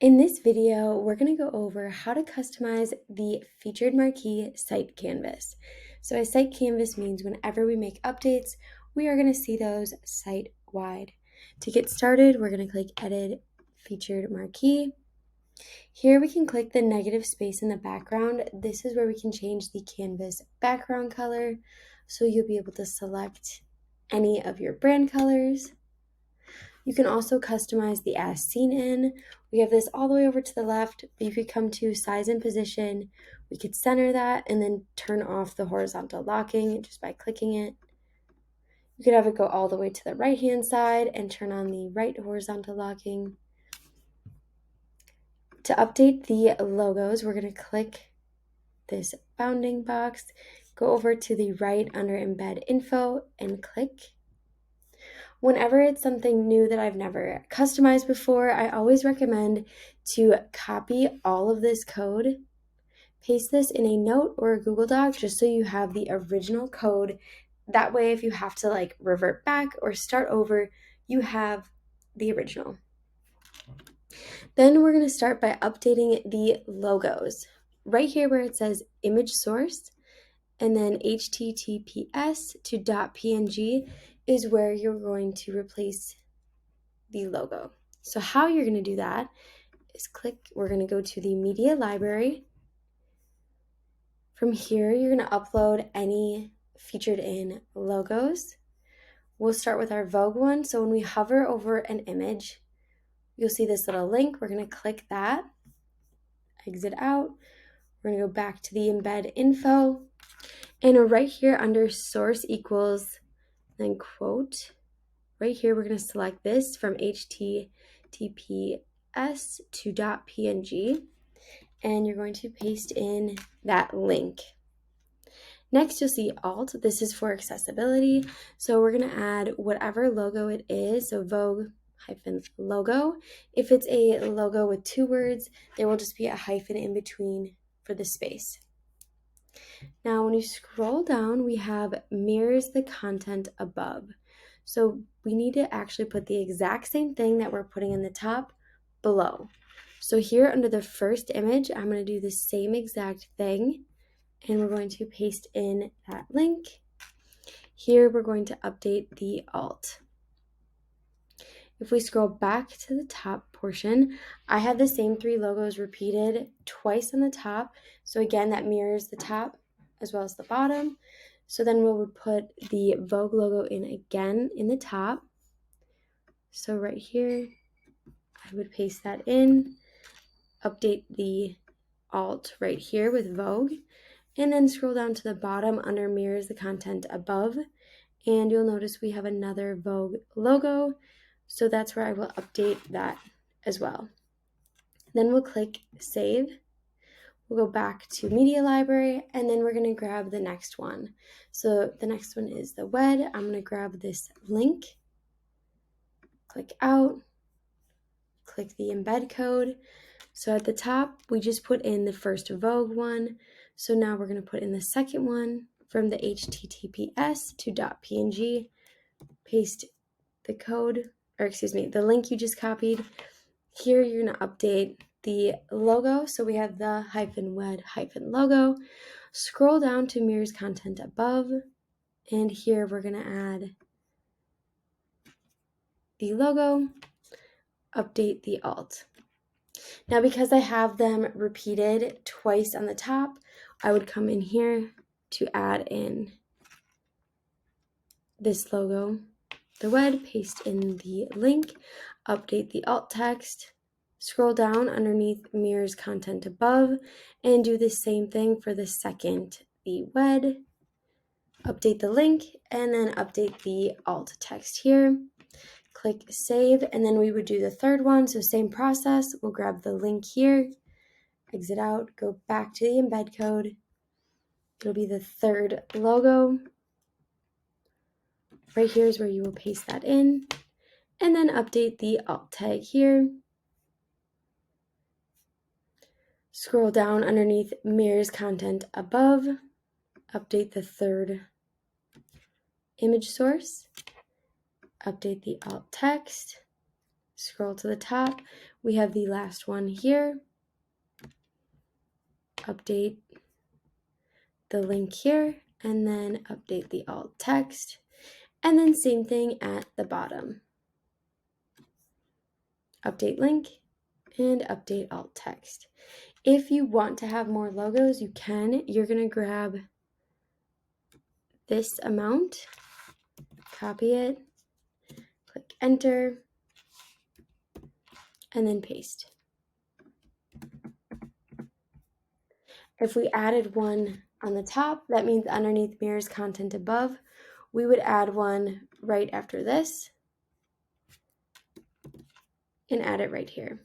In this video, we're going to go over how to customize the featured marquee site canvas. So a site canvas means whenever we make updates, we are going to see those site-wide. To get started, we're going to click Edit Featured Marquee. Here we can click the negative space in the background. This is where we can change the canvas background color. So you'll be able to select any of your brand colors. You can also customize the as seen in. We have this all the way over to the left, but you could come to size and position. We could center that and then turn off the horizontal locking just by clicking it. You could have it go all the way to the right hand side and turn on the right horizontal locking. To update the logos, we're going to click this bounding box, go over to the right under embed info and click. Whenever it's something new that I've never customized before, I always recommend to copy all of this code, paste this in a note or a Google Doc just so you have the original code. That way, if you have to revert back or start over, you have the original. Then we're going to start by updating the logos. Right here where it says image source and then https to .png is where you're going to replace the logo. So how you're going to do that is we're going to go to the media library. From here, you're going to upload any featured in logos. We'll start with our Vogue one. So when we hover over an image, you'll see this little link. We're going to click that, exit out. We're going to go back to the embed info. And right here under source equals, then quote, right here we're going to select this from https to .png, and you're going to paste in that link. Next, you'll see alt. This is for accessibility. So we're going to add whatever logo it is. So Vogue-logo. If it's a logo with 2 words, there will just be a hyphen in between for the space. Now, when you scroll down, we have mirrors the content above. So we need to actually put the exact same thing that we're putting in the top below. So here under the first image, I'm going to do the same exact thing, and we're going to paste in that link. Here we're going to update the alt. If we scroll back to the top portion, I have the same 3 logos repeated twice on the top. So again, that mirrors the top as well as the bottom. So then we would put the Vogue logo in again in the top. So right here, I would paste that in, update the alt right here with Vogue, and then scroll down to the bottom under mirrors the content above. And you'll notice we have another Vogue logo. So that's where I will update that as well. Then we'll click save. We'll go back to media library, and then we're going to grab the next one. So the next one is the WED. I'm going to grab this link, click out, click the embed code. So at the top, we just put in the first Vogue one. So now we're going to put in the second one from the https to .png, paste the code, the link you just copied. Here you're going to update the logo. So we have the -WED-logo. Scroll down to mirrors content above, and here we're going to add the logo, update the alt. Now because I have them repeated twice on the top, I would come in here to add in this logo, the WED, paste in the link, update the alt text, scroll down underneath mirrors content above, and do the same thing for the second, the WED, update the link, and then update the alt text here. Click save, and then we would do the third one. So same process, we'll grab the link here, exit out, go back to the embed code. It'll be the third logo. Right here is where you will paste that in, and then update the alt tag here. Scroll down underneath mirrors content above, update the third image source, update the alt text, scroll to the top, we have the last one here. Update the link here, and then update the alt text, and then same thing at the bottom. Update link and update alt text. If you want to have more logos, you can. You're going to grab this amount, copy it, click enter, and then paste. If we added one on the top, that means underneath mirrors content above. We would add one right after this and add it right here.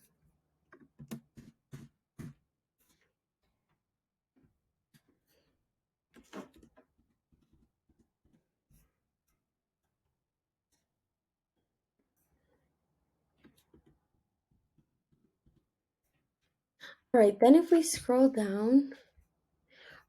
All right, then if we scroll down,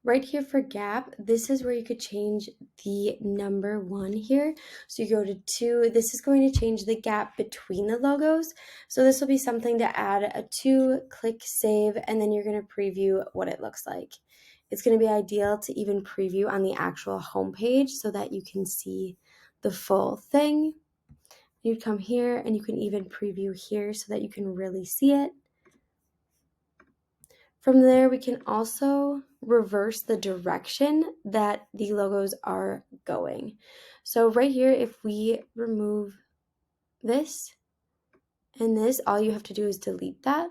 right here for gap, this is where you could change the number 1 here. So you go to 2. This is going to change the gap between the logos. So this will be something to add a 2, click save, and then you're going to preview what it looks like. It's going to be ideal to even preview on the actual home page so that you can see the full thing. You'd come here and you can even preview here so that you can really see it. From there, we can also reverse the direction that the logos are going. So right here, if we remove this and this, all you have to do is delete that.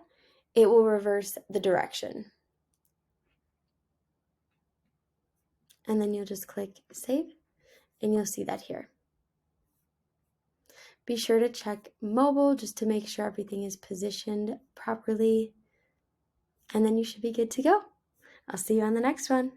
It will reverse the direction. And then you'll just click save and you'll see that here. Be sure to check mobile just to make sure everything is positioned properly. And then you should be good to go. I'll see you on the next one.